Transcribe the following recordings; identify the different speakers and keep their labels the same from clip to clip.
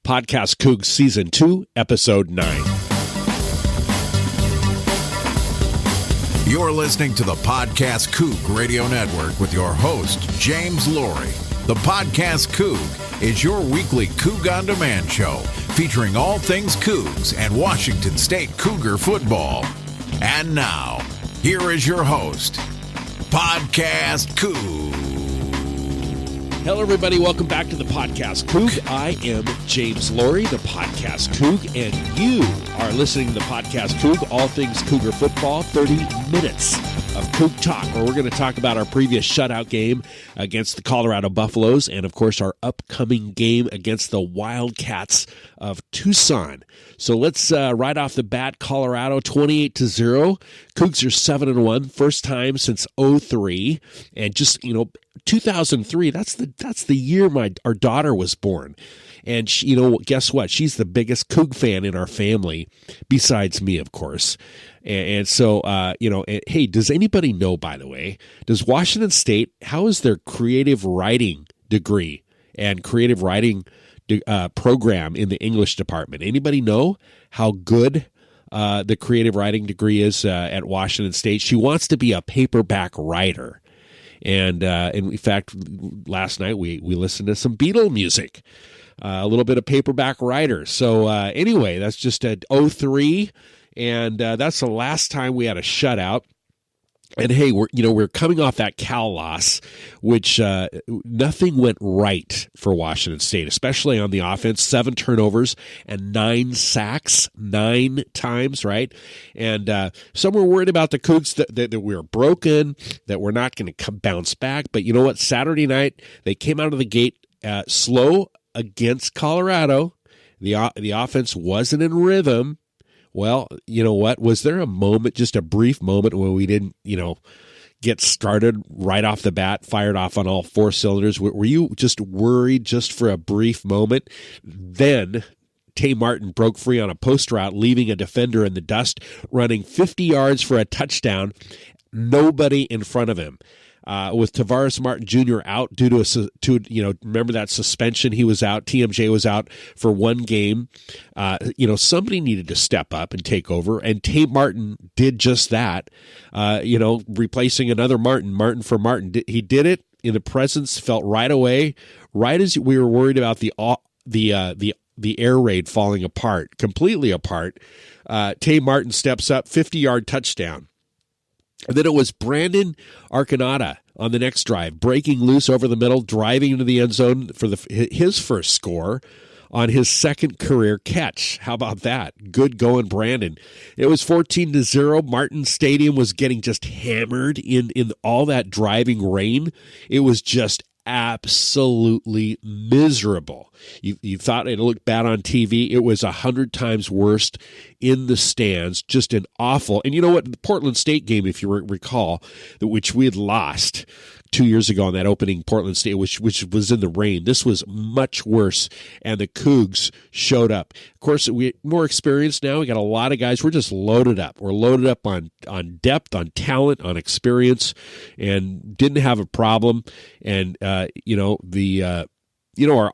Speaker 1: Podcast COUGS Season 2, Episode 9.
Speaker 2: You're listening to the PodcastCoug Radio Network with your host, James Laurie. The PodcastCoug is your weekly Coug On Demand show featuring all things Cougs and Washington State Cougar football. And now, here is your host, PodcastCoug.
Speaker 1: Hello, everybody. Welcome back to the Podcast COUG. I am James Laurie, the Podcast COUG, and you are listening to the Podcast COUG, all things Cougar football, 30 minutes of Coug Talk, where we're going to talk about our previous shutout game against the Colorado Buffaloes and, of course, our upcoming game against the Wildcats of Tucson. So let's right off the bat, Colorado 28-0. Cougs are 7-1, first time since 2003, and just 2003. That's the year our daughter was born, and she, guess what? She's the biggest Coug fan in our family, besides me, of course. And so, hey, does anybody know, by the way, does Washington State, how is their creative writing degree and creative writing program in the English department? Anybody know how good the creative writing degree is at Washington State? She wants to be a paperback writer. And in fact, last night we listened to some Beatle music, a little bit of paperback writer. So anyway, that's just at 2003. And that's the last time we had a shutout. And hey, we're coming off that Cal loss, which nothing went right for Washington State, especially on the offense. 7 turnovers and 9 sacks, 9 times, right? And some were worried about the Cougs that we were broken, that we're not going to bounce back. But you know what? Saturday night they came out of the gate slow against Colorado. The offense wasn't in rhythm. Well, you know what? Was there a moment, just a brief moment, when we didn't, get started right off the bat, fired off on all 4 cylinders? Were you just worried just for a brief moment? Then Tay Martin broke free on a post route, leaving a defender in the dust, running 50 yards for a touchdown. Nobody in front of him. With Tavares Martin Jr. out due to remember that suspension, he was out. TMJ was out for 1 game. Somebody needed to step up and take over, and Tay Martin did just that. Replacing another Martin for Martin. He did it in the presence, felt right away, right as we were worried about the air raid falling apart, completely apart. Tay Martin steps up, 50-yard touchdown. And then it was Brandon Arconada on the next drive, breaking loose over the middle, driving into the end zone for his first score on his second career catch. How about that? Good going, Brandon. It was 14-0. Martin Stadium was getting just hammered in all that driving rain. It was just absolutely miserable. You thought it looked bad on TV. It was 100 times worse in the stands. Just an awful. And you know what? The Portland State game, if you recall, which we had lost 2 years ago in that opening Portland State, which was in the rain. This was much worse, and the Cougs showed up. Of course, we're more experienced now. We got a lot of guys. We're just loaded up. We're loaded up on depth, on talent, on experience, and didn't have a problem. And our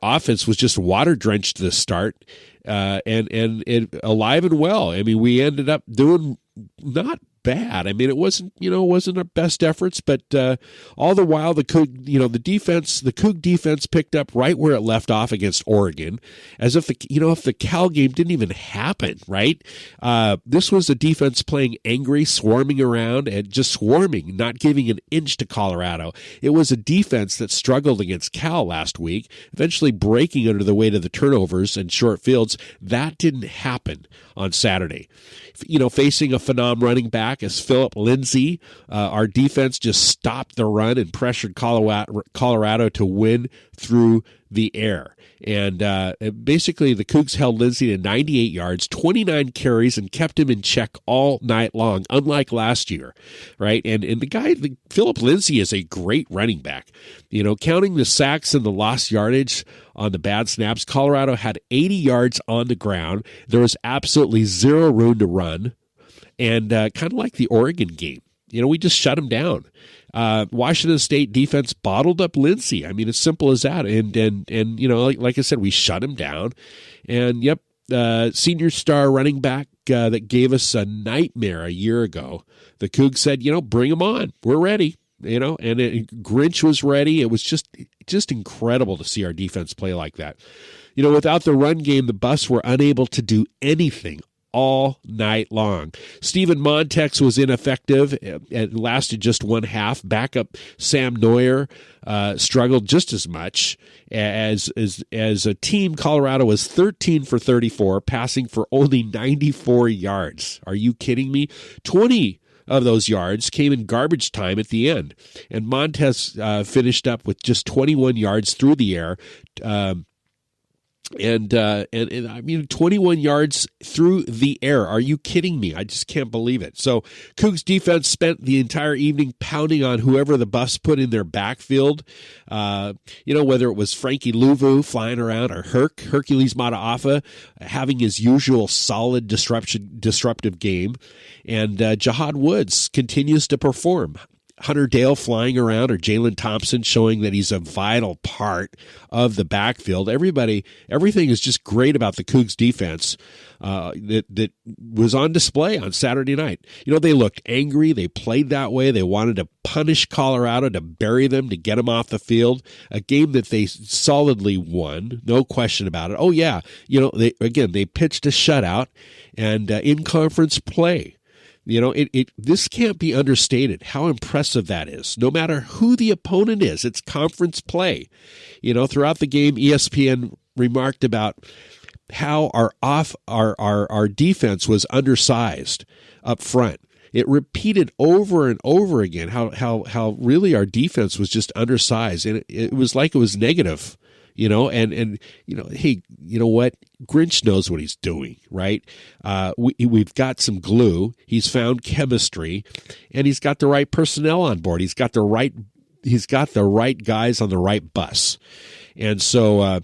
Speaker 1: offense was just water drenched to the start, and alive and well. I mean, we ended up doing not bad. I mean, it wasn't our best efforts, but all the while the Coug defense picked up right where it left off against Oregon, as if the Cal game didn't even happen, right? This was a defense playing angry, swarming around, and just swarming, not giving an inch to Colorado. It was a defense that struggled against Cal last week, eventually breaking under the weight of the turnovers and short fields. That didn't happen on Saturday. Facing a Phenom running back as Phillip Lindsay, our defense just stopped the run and pressured Colorado to win through the air. And basically, the Cougs held Lindsay to 98 yards, 29 carries, and kept him in check all night long, unlike last year, right? And Phillip Lindsay is a great running back. Counting the sacks and the lost yardage on the bad snaps, Colorado had 80 yards on the ground. There was absolutely zero room to run, and kind of like the Oregon game. We just shut them down. Washington State defense bottled up Lindsay. I mean, it's simple as that. And you know, like I said, we shut him down. And yep, senior star running back that gave us a nightmare a year ago. The Cougs said, you know, bring him on. We're ready. You know, and Grinch was ready. It was just incredible to see our defense play like that. You know, without the run game, the Buffs were unable to do anything all night long. Steven Montex was ineffective and lasted just one half. Backup Sam Neuer struggled just as much as a team. Colorado was 13 for 34, passing for only 94 yards. Are you kidding me? 20 of those yards came in garbage time at the end. And Montez finished up with just 21 yards through the air. And I mean, 21 yards through the air. Are you kidding me? I just can't believe it. So Cougs defense spent the entire evening pounding on whoever the Buffs put in their backfield. You know, whether it was Frankie Louvu flying around or Hercules Mataafa having his usual solid disruptive game. And Jahad Woods continues to perform. Hunter Dale flying around or Jalen Thompson showing that he's a vital part of the backfield. Everything is just great about the Cougs defense that was on display on Saturday night. You know, they looked angry. They played that way. They wanted to punish Colorado, to bury them, to get them off the field. A game that they solidly won, no question about it. Oh, yeah. You know, they pitched a shutout and in conference play. You know, this can't be understated how impressive that is. No matter who the opponent is, it's conference play. You know, throughout the game, ESPN remarked about how our defense was undersized up front. It repeated over and over again how really our defense was just undersized, and it was like it was negative. You know, and you know, hey, you know what? Grinch knows what he's doing, right? We've got some glue. He's found chemistry, and he's got the right personnel on board. He's got the right guys on the right bus, and so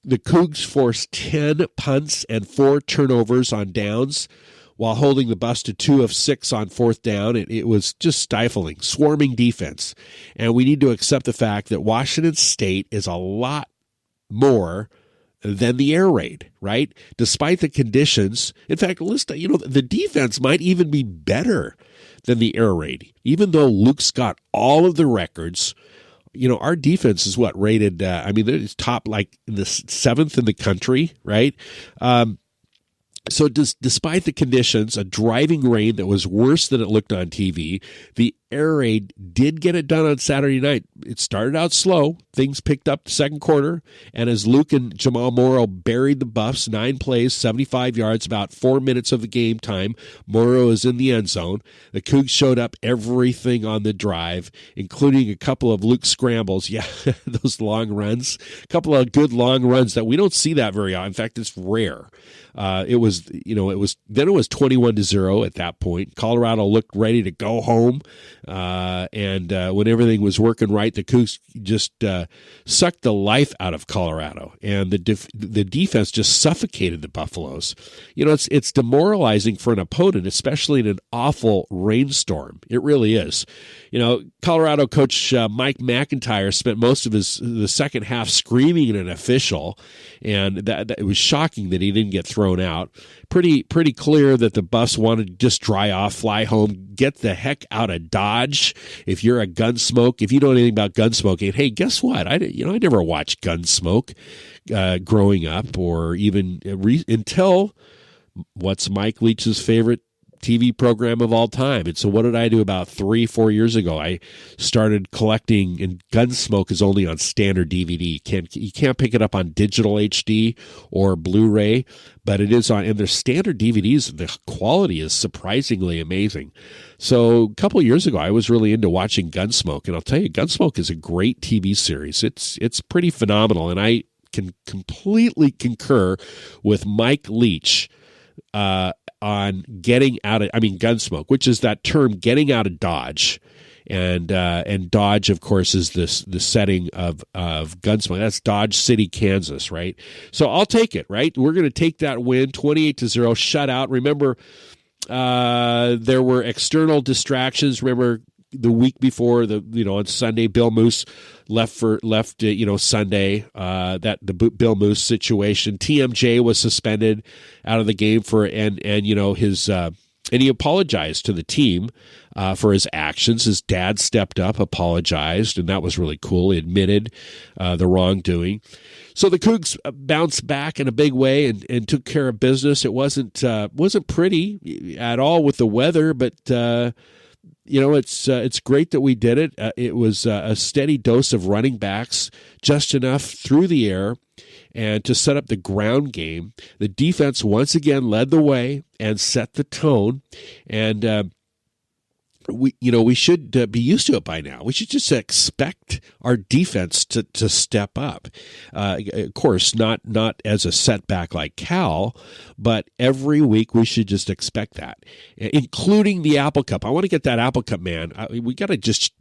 Speaker 1: the Cougs forced 10 punts and 4 turnovers on downs, while holding the Buffs to 2 of 6 on fourth down. It was just stifling, swarming defense. And we need to accept the fact that Washington State is a lot more than the air raid, right? Despite the conditions. In fact, listen, you know, the defense might even be better than the air raid. Even though Luke's got all of the records, you know, our defense is rated, it's top like in the 7th in the country, right? So despite the conditions, a driving rain that was worse than it looked on TV, the air raid did get it done on Saturday night. It started out slow. Things picked up the second quarter. And as Luke and Jamal Morrow buried the Buffs, 9 plays, 75 yards, about 4 minutes of the game time, Morrow is in the end zone. The Cougs showed up everything on the drive, including a couple of Luke scrambles. Yeah, those long runs. A couple of good long runs that we don't see that very often. In fact, it's rare. It was 21-0 at that point. Colorado looked ready to go home. And when everything was working right, the Cougs just sucked the life out of Colorado, and the defense just suffocated the Buffaloes. You know, it's demoralizing for an opponent, especially in an awful rainstorm. It really is. You know, Colorado coach Mike McIntyre spent most of the second half screaming at an official, and that it was shocking that he didn't get thrown out. Pretty clear that the Buffs wanted to just dry off, fly home, get the heck out of Dodge. If you're a Gunsmoke, if you know anything about gunsmoking, hey, guess what? I never watched Gunsmoke growing up, or even until what's Mike Leach's favorite TV program of all time. And so what did I do about 3-4 years ago? I started collecting, and Gunsmoke is only on standard DVD. You can't pick it up on digital HD or Blu-ray, but it is on, and their standard DVDs, the quality is surprisingly amazing. So a couple of years ago, I was really into watching Gunsmoke, and I'll tell you, Gunsmoke is a great TV series. It's pretty phenomenal, and I can completely concur with Mike Leach on getting out of, Gunsmoke, which is that term, getting out of Dodge. And Dodge, of course, is the setting of Gunsmoke. That's Dodge City, Kansas, right? So I'll take it, right? We're going to take that win, 28-0, shutout. Remember, there were external distractions. Remember, the week before, on Sunday, Bill Moose left Sunday. The Bill Moose situation. TMJ was suspended out of the game and he apologized to the team for his actions. His dad stepped up, apologized, and that was really cool. He admitted the wrongdoing. So the Cougs bounced back in a big way and took care of business. It wasn't pretty at all with the weather, but it's great that we did it. It was a steady dose of running backs, just enough through the air, and to set up the ground game. The defense once again led the way and set the tone. And we should be used to it by now. We should just expect our defense to step up. Of course, not as a setback like Cal, but every week we should just expect that, including the Apple Cup. I want to get that Apple Cup, man. We got to just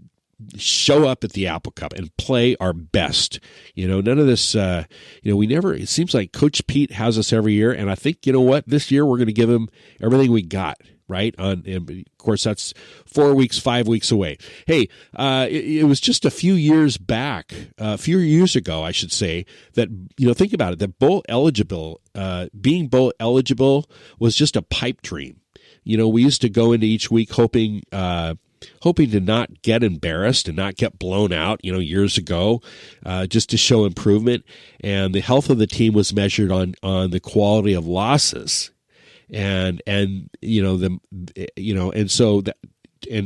Speaker 1: show up at the Apple Cup and play our best. None of this, it seems like Coach Pete has us every year. And I think, this year we're going to give him everything we got, right? And of course, that's 5 weeks away. Hey, it was just a few years ago, I should say, that, think about it, that being bowl eligible was just a pipe dream. We used to go into each week hoping to not get embarrassed and not get blown out, years ago, just to show improvement. And the health of the team was measured on the quality of losses, and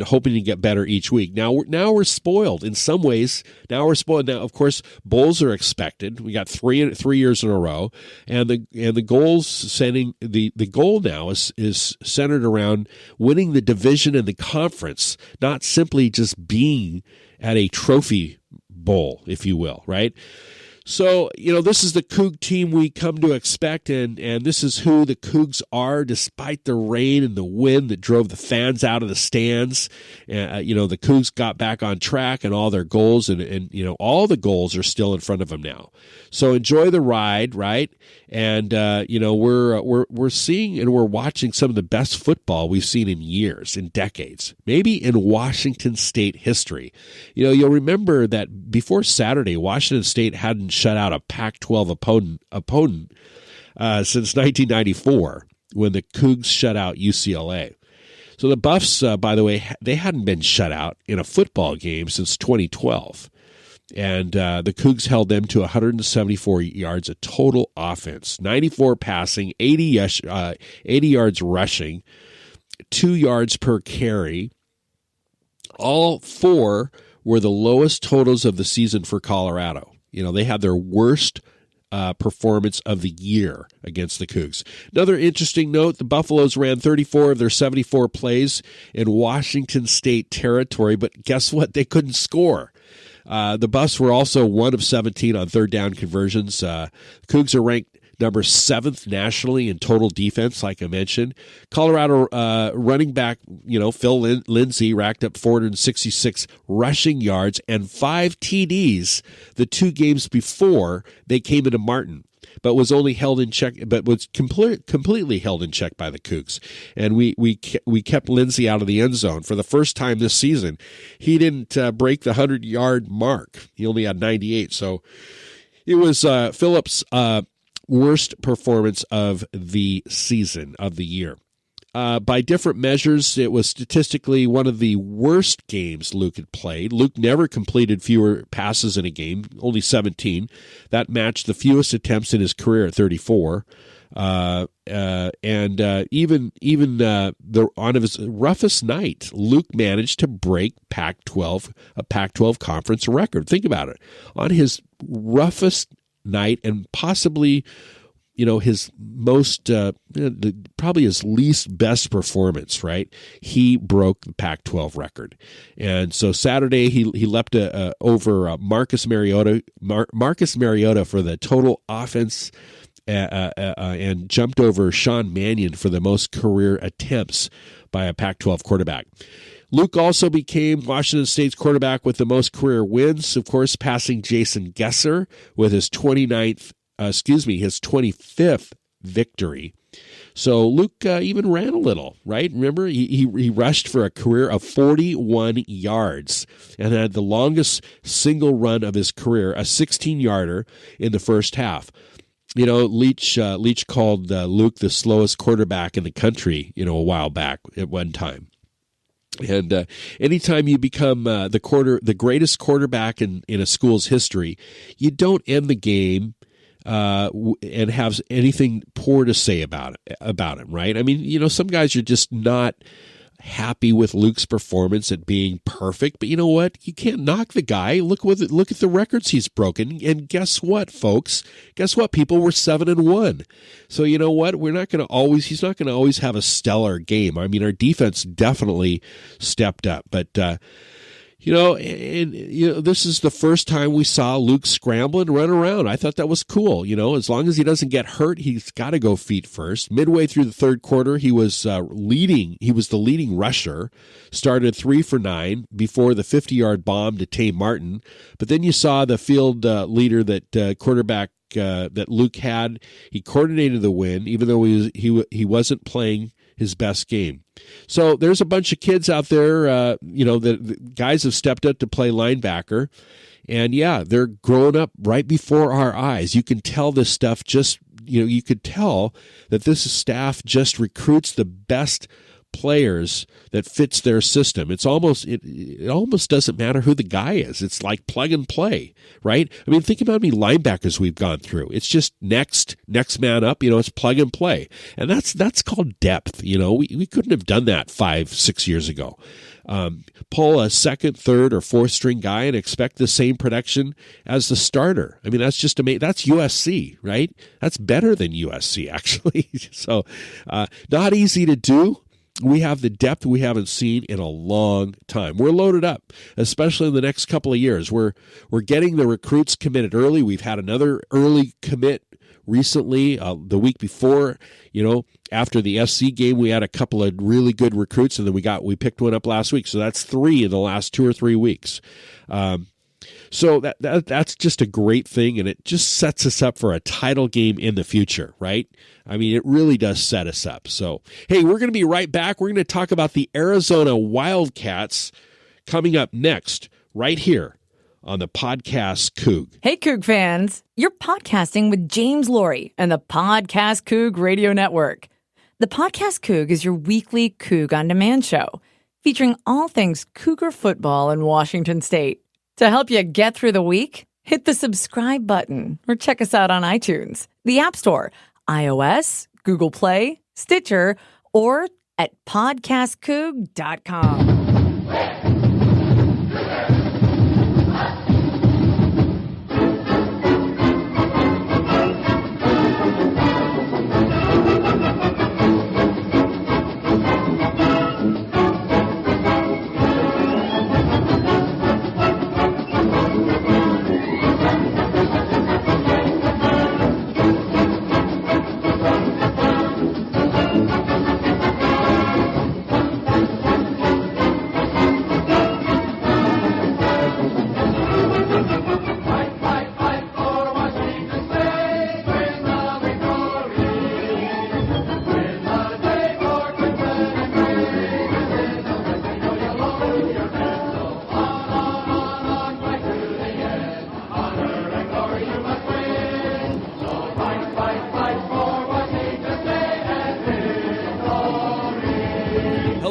Speaker 1: hoping to get better each week. Now we're spoiled in some ways. Now, of course, bowls are expected. We got three years in a row, and the goal now is centered around winning the division and the conference, not simply just being at a trophy bowl, if you will, right? So, this is the Coug team we come to expect, and this is who the Cougs are, despite the rain and the wind that drove the fans out of the stands. The Cougs got back on track and all their goals, and all the goals are still in front of them now. So enjoy the ride, right? And, we're seeing and we're watching some of the best football we've seen in years, in decades, maybe in Washington State history. You'll remember that before Saturday, Washington State hadn't shut out a Pac-12 opponent since 1994, when the Cougs shut out UCLA. So the Buffs, by the way, they hadn't been shut out in a football game since 2012. And the Cougs held them to 174 yards of total offense, 94 passing, 80 yards rushing, 2 yards per carry. All four were the lowest totals of the season for Colorado. They had their worst performance of the year against the Cougs. Another interesting note, the Buffaloes ran 34 of their 74 plays in Washington State territory, but guess what? They couldn't score. The Buffs were also 1 of 17 on third down conversions. Cougs are ranked number 7th nationally in total defense, like I mentioned. Colorado running back, Phil Lindsay racked up 466 rushing yards and 5 TDs the 2 games before they came into Martin, but was only held in check, but was completely held in check by the Cougs. And we kept Lindsay out of the end zone for the first time this season. He didn't break the 100-yard mark. He only had 98. So it was Phillip's worst performance of the season, of the year. By different measures, it was statistically one of the worst games Luke had played. Luke never completed fewer passes in a game, only 17. That matched the fewest attempts in his career at 34. On his roughest night, Luke managed to break a Pac-12 conference record. Think about it. On his roughest night, and possibly his most probably his least best performance, right? He broke the Pac-12 record. And so Saturday he leapt over Marcus Mariota for the total offense, and jumped over Sean Mannion for the most career attempts by a Pac-12 quarterback. Luke also became Washington State's quarterback with the most career wins, of course, passing Jason Gesser with his 25th victory So Luke even ran a little, right? Remember, he rushed for a career of 41 yards and had the longest single run of his career, a 16-yarder in the first half. You know, Leach called Luke the slowest quarterback in the country, a while back at one time. And anytime you become the greatest quarterback in a school's history, you don't end the game and have anything poor to say about him, right? I mean, some guys are just not happy with Luke's performance at being perfect, but you know what? You can't knock the guy. Look at the records he's broken, and guess what, folks? Guess what, people? We're 7-1. So you know what? He's not going to always have a stellar game. I mean, our defense definitely stepped up, but this is the first time we saw Luke scramble and run around. I thought that was cool. As long as he doesn't get hurt, he's got to go feet first. Midway through the third quarter, he was leading. He was the leading rusher. Started 3 for 9 before the 50-yard bomb to Tay Martin. But then you saw the field leader, that quarterback that Luke had. He coordinated the win, even though he wasn't playing his best game. So there's a bunch of kids out there, the guys have stepped up to play linebacker. And yeah, they're growing up right before our eyes. You can tell this stuff you could tell that this staff just recruits the best players that fits their system. It almost doesn't matter who the guy is. It's like plug and play, right? I mean, think about how many linebackers we've gone through. It's just next man up, it's plug and play. And that's called depth. We couldn't have done that 5-6 years ago. Pull a second, third, or fourth string guy and expect the same production as the starter. I mean, that's just amazing. That's USC, right? That's better than USC, actually. So not easy to do. We have the depth we haven't seen in a long time. We're loaded up, especially in the next couple of years. We're getting the recruits committed early. We've had another early commit recently. The week before, after the SC game, we had a couple of really good recruits, and then we picked one up last week. So that's 3 in the last 2 or 3 weeks. So that's just a great thing, and it just sets us up for a title game in the future, right? I mean, it really does set us up. So, hey, we're going to be right back. We're going to talk about the Arizona Wildcats coming up next, right here on the Podcast Coug.
Speaker 3: Hey, Coug fans. You're podcasting with James Laurie and the Podcast Coug Radio Network. The Podcast Coug is your weekly Coug on Demand show, featuring all things Cougar football in Washington State. To help you get through the week, hit the subscribe button or check us out on iTunes, the App Store, iOS, Google Play, Stitcher, or at podcastcoug.com.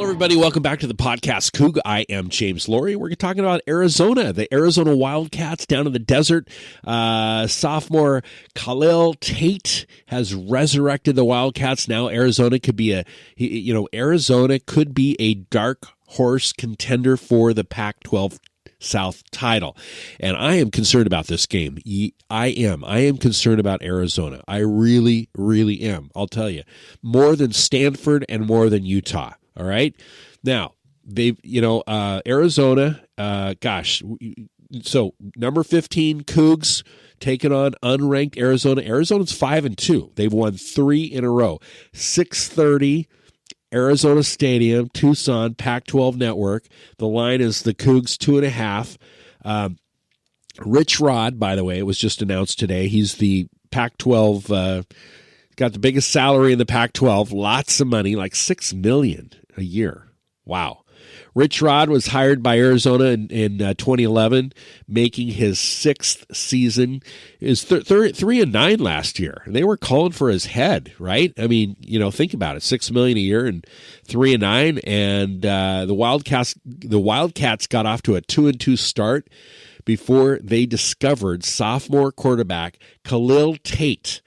Speaker 1: Everybody, welcome back to the Podcast Coug. I am James Laurie. We're talking about Arizona, the Arizona Wildcats down in the desert. Sophomore Khalil Tate has resurrected the Wildcats. Now Arizona could be a dark horse contender for the Pac-12 South title. And I am concerned about this game. I am concerned about Arizona. I really, really am. I'll tell you. More than Stanford and more than Utah. All right. Now, Arizona, so number 15, COUGS, taking on unranked Arizona. Arizona's 5-2. They've won 3 in a row. 6:30, Arizona Stadium, Tucson, Pac-12 Network. The line is the COUGS 2.5. Rich Rod, by the way, it was just announced today. He's the Pac-12 got the biggest salary in the Pac-12, lots of money, like $6 million a year. Wow. Rich Rod was hired by Arizona in 2011, making his 6th season. Is 3-9 last year. They were calling for his head, right? I mean, think about it: $6 million a year and 3-9, and the Wildcats got off to a 2-2 start before they discovered sophomore quarterback Khalil Tate.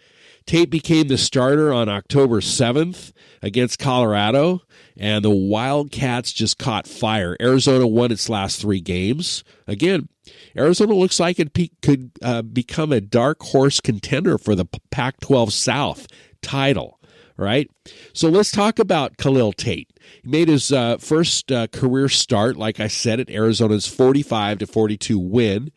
Speaker 1: Tate became the starter on October 7th against Colorado, and the Wildcats just caught fire. Arizona won its last 3 games. Again, Arizona looks like it could become a dark horse contender for the Pac-12 South title, right? So let's talk about Khalil Tate. He made his first career start, like I said, at Arizona's 45-42 win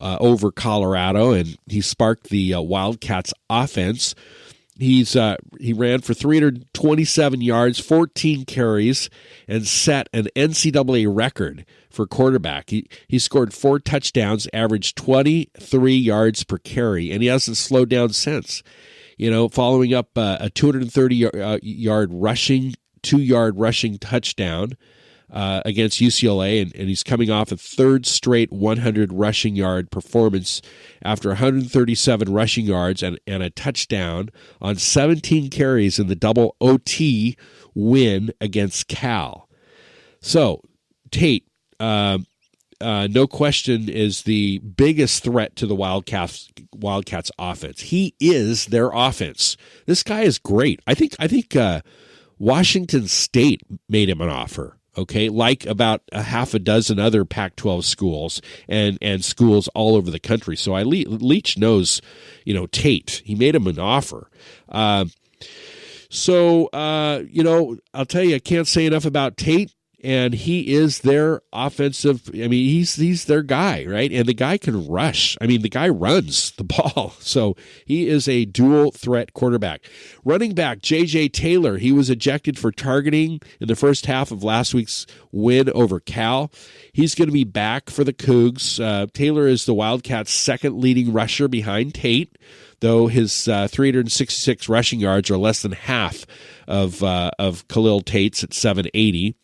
Speaker 1: over Colorado, and he sparked the Wildcats offense. He ran for 327 yards, 14 carries, and set an NCAA record for quarterback. He scored 4 touchdowns, averaged 23 yards per carry, and he hasn't slowed down since. Following up a 230-yard rushing, 2-yard rushing touchdown against UCLA, and he's coming off a 3rd straight 100 rushing yard performance after 137 rushing yards and a touchdown on 17 carries in the double OT win against Cal. So Tate, no question, is the biggest threat to the Wildcats offense. He is their offense. This guy is great. I think Washington State made him an offer. Okay, like about a half a dozen other Pac-12 schools and schools all over the country. So Leach knows, Tate. He made him an offer. I'll tell you, I can't say enough about Tate. And he is their offensive. I mean, he's their guy, right? And the guy can rush. I mean, the guy runs the ball. So he is a dual threat quarterback. Running back J.J. Taylor, he was ejected for targeting in the first half of last week's win over Cal. He's going to be back for the Cougs. Taylor is the Wildcats' second leading rusher behind Tate, though his 366 rushing yards are less than half of Khalil Tate's at 780.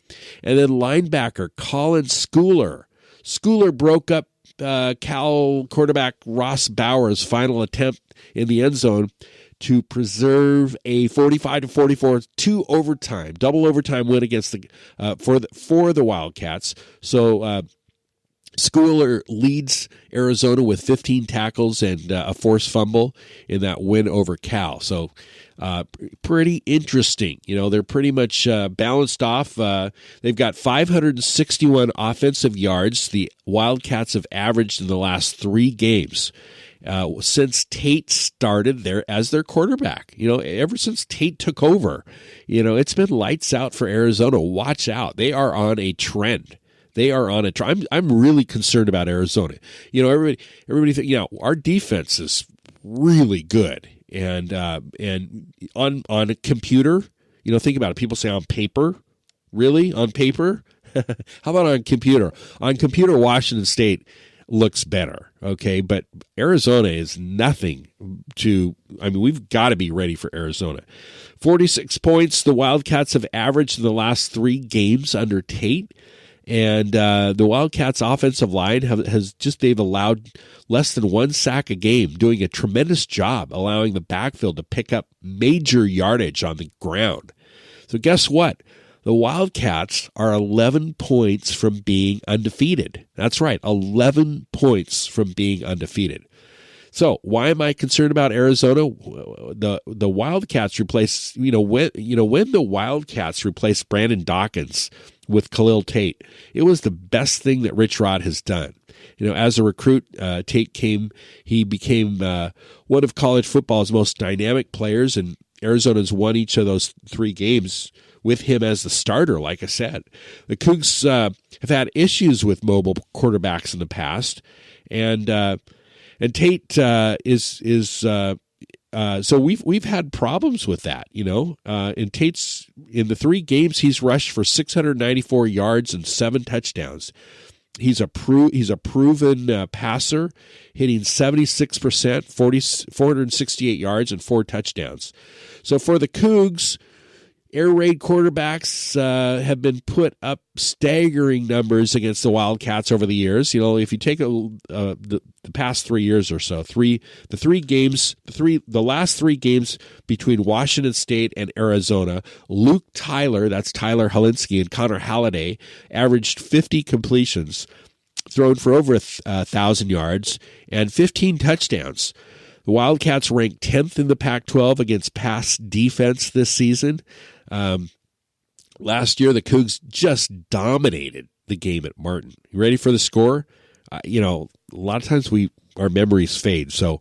Speaker 1: And then linebacker Colin Schooler. Schooler broke up Cal quarterback Ross Bauer's final attempt in the end zone to preserve a 45-44 double overtime win against for the Wildcats. So Schooler leads Arizona with 15 tackles and a forced fumble in that win over Cal. So pretty interesting. They're pretty much balanced off. They've got 561 offensive yards the Wildcats have averaged in the last 3 games since Tate started there as their quarterback. Ever since Tate took over, it's been lights out for Arizona. Watch out. They are on a trend. I'm really concerned about Arizona. Everybody think, our defense is really good. And on a computer, think about it. People say on paper, really? On paper? How about on computer? On computer, Washington State looks better, okay? But Arizona is nothing we've got to be ready for Arizona. 46 points the Wildcats have averaged in the last 3 games under Tate. And the Wildcats' offensive line they've allowed less than 1 sack a game, doing a tremendous job allowing the backfield to pick up major yardage on the ground. So guess what? The Wildcats are 11 points from being undefeated. That's right, 11 points from being undefeated. So why am I concerned about Arizona? The Wildcats replace, when the Wildcats replaced Brandon Dawkins with Khalil Tate, it was the best thing that Rich Rod has done. As a recruit, Tate became one of college football's most dynamic players, and Arizona's won each of those 3 games with him as the starter, like I said. The Cougs have had issues with mobile quarterbacks in the past, and Tate so we've had problems with that, and Tate's in the 3 games he's rushed for 694 yards and 7 touchdowns. He's a proven passer, hitting 76%, 468 yards, and 4 touchdowns. So for the Cougs, air raid quarterbacks have been put up staggering numbers against the Wildcats over the years. You know, if you take the past 3 years or so, the last 3 games between Washington State and Arizona, Luke Tyler, that's Tyler Helinski, and Connor Halliday averaged 50 completions, thrown for over 1,000 yards, and 15 touchdowns. The Wildcats ranked 10th in the Pac-12 against pass defense this season. Last year, the Cougs just dominated the game at Martin. You ready for the score? A lot of times our memories fade. So,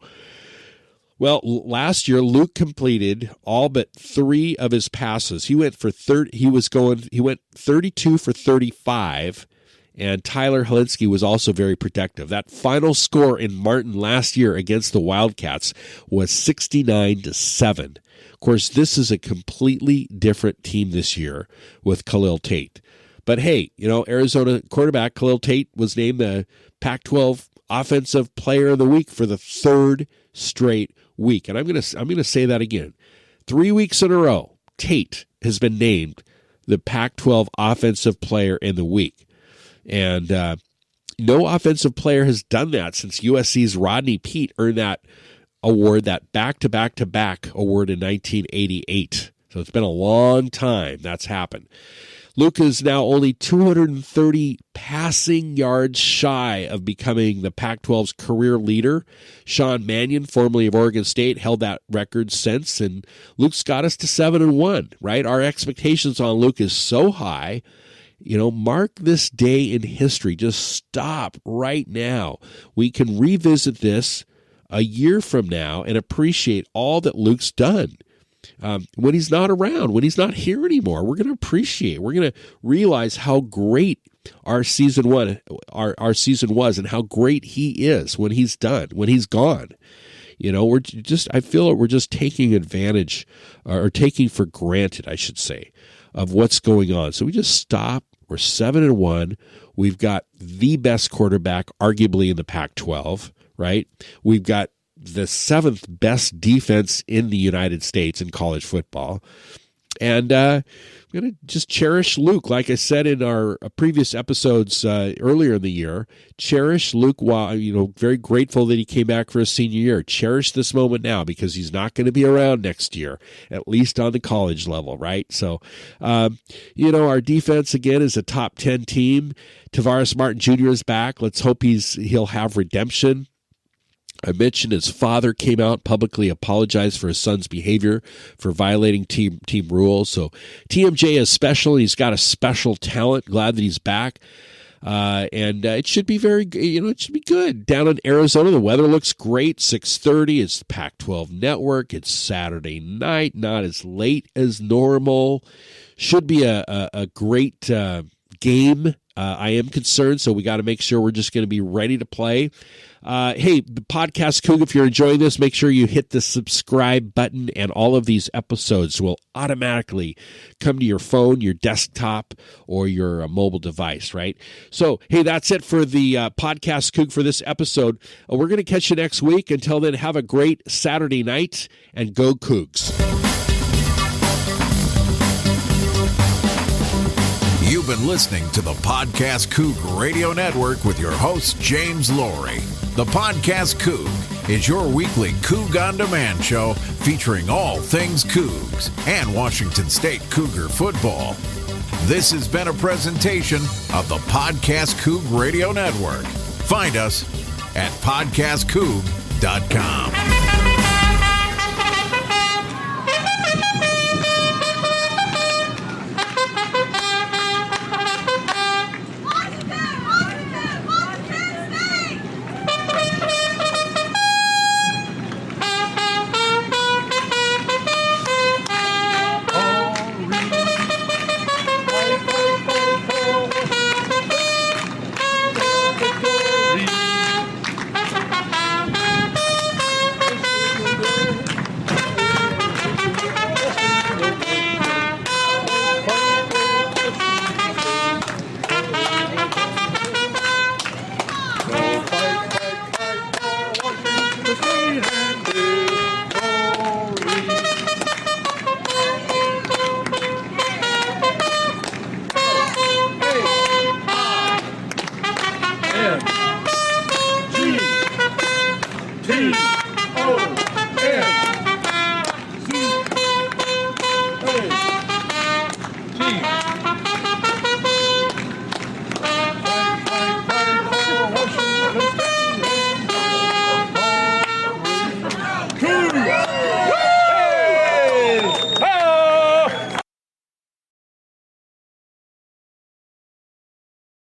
Speaker 1: last year Luke completed all but 3 of his passes. He went 32 for 35, and Tyler Helinski was also very productive. That final score in Martin last year against the Wildcats was 69-7. Of course, this is a completely different team this year with Khalil Tate. But hey, Arizona quarterback Khalil Tate was named the Pac-12 Offensive Player of the Week for the 3rd straight week. And I'm going to say that again. 3 weeks in a row, Tate has been named the Pac-12 Offensive Player in the Week. And no offensive player has done that since USC's Rodney Peete earned that award, that back-to-back-to-back award in 1988. So it's been a long time that's happened. Luke is now only 230 passing yards shy of becoming the Pac-12's career leader. Sean Mannion, formerly of Oregon State, held that record since, and Luke's got us to 7-1, right? Our expectations on Luke is so high. Mark this day in history. Just stop right now. We can revisit this a year from now and appreciate all that Luke's done. When he's not around, when he's not here anymore, we're going to appreciate. We're going to realize how great our season was, and how great he is when he's done, when he's gone. I feel like we're just taking advantage, or taking for granted, I should say, of what's going on. So we just stop. We're 7-1. We've got the best quarterback, arguably, in the Pac-12, right? We've got the 7th best defense in the United States in college football. And I'm going to just cherish Luke. Like I said in our previous episodes earlier in the year, cherish Luke while, very grateful that he came back for his senior year. Cherish this moment now because he's not going to be around next year, at least on the college level, right? So, our defense, again, is a top 10 team. Tavares Martin Jr. is back. Let's hope he'll have redemption. I mentioned his father came out, publicly apologized for his son's behavior for violating team rules. So TMJ is special. He's got a special talent. Glad that he's back. And it should be it should be good. Down in Arizona, the weather looks great. 6:30. It's the Pac-12 Network. It's Saturday night, not as late as normal. Should be a great game. I am concerned, so we got to make sure we're just going to be ready to play. Hey, Podcast Coug, if you're enjoying this, make sure you hit the subscribe button, and all of these episodes will automatically come to your phone, your desktop, or your mobile device, right? So, hey, that's it for the Podcast Coug for this episode. We're going to catch you next week. Until then, have a great Saturday night, and go Cougs.
Speaker 2: You've been listening to the Podcast Coug Radio Network with your host, James Laurie. The Podcast Coug is your weekly Coug On Demand show featuring all things Cougs and Washington State Cougar football. This has been a presentation of the Podcast Coug Radio Network. Find us at podcastcoug.com.